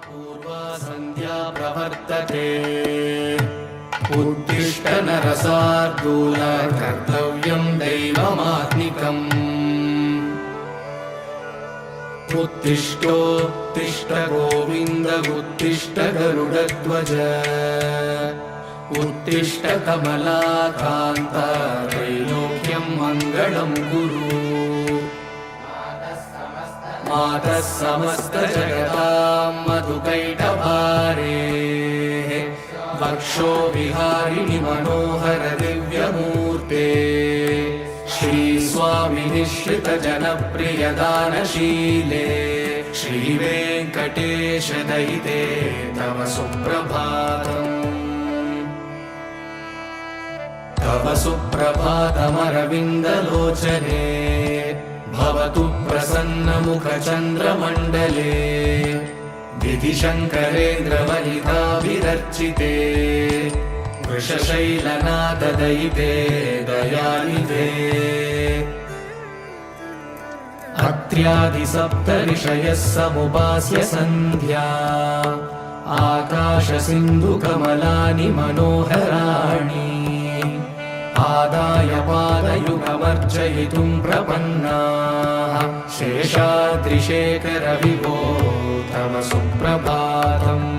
पूर्वा सन्ध्या प्रवर्तते उत्तिष्ठ नरसार्दूल कर्तव्यं दैवमात्मिकम् उत्तिष्ठोत्तिष्ठ गोविन्द उत्तिष्ठ गरुडध्वज उत्तिष्ठ कमलाकान्त त्रैलोक्यं मङ्गलं कुरु मातः समस्त जगतां मधुकैटभारेः वक्षो विहारिणि मनोहर दिव्यमूर्ते श्री स्वामी निश्रित जनप्रिय दानशीले श्री वेंकटेश दयिते तव सुप्रभातम् तव सुप्रभातमरविन्दलोचने भवतु प्रसन्नमुखचन्द्रमण्डले विधिशङ्करेन्द्रवनिताभिरर्चिते वृषशैलनाथदयिते दयानिधे अत्र्यादिसप्तऋषयः समुपास्य सन्ध्या आकाशसिन्धुकमलानि मनोहराणि आदाय पादयुगमर्चयितुं प्रपन्नाः शेषाद्रिशेखर विभो तव सुप्रभातम्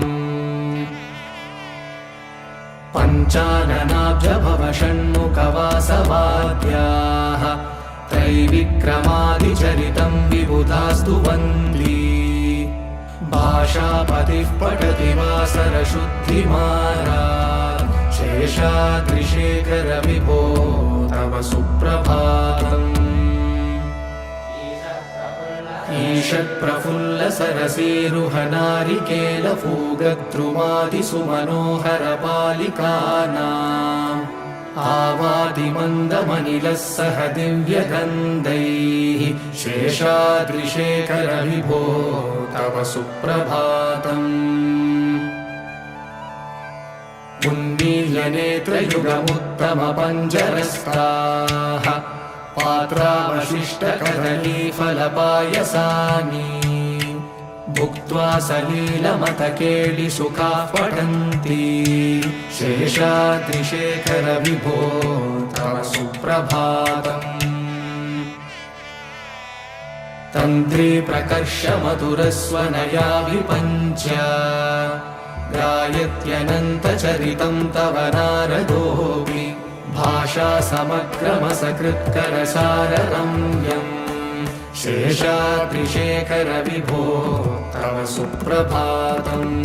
पञ्चाननाब्ज भव षण्मुखवासवाद्याः त्रैविक्रमादिचरितं विबुधास्तु वन्दी भाषापतिः पठति वासरशुद्धिमारात् शेषाद्रिशेखर विभो तव सुप्रभातम् ईषत्प्रफुल्ल सरसीरुहनारिकेलफूगद्रुमादिसुमनोहर पालिकानाम् आवादिमन्दमनिलः सह दिव्यगन्धैः शेषाद्रिशेखर विभो तव सुप्रभातम् उन्मील्यनेत्रयुगमुत्तमपञ्जरस्ताः पात्रावशिष्टकदलीफलपायसानि भुक्त्वा सलीलमतकेलिसुखाः पठन्ति शेषाद्रिशेखर विभो तव सुप्रभातम् तन्त्री प्रकर्ष मधुरस्वनया विपञ्च गायत्यनन्तचरितं तव नारदोऽपि भाषा समग्रमसकृत्करसाररम्यम् शेषाद्रिशेखर विभो तव सुप्रभातम्।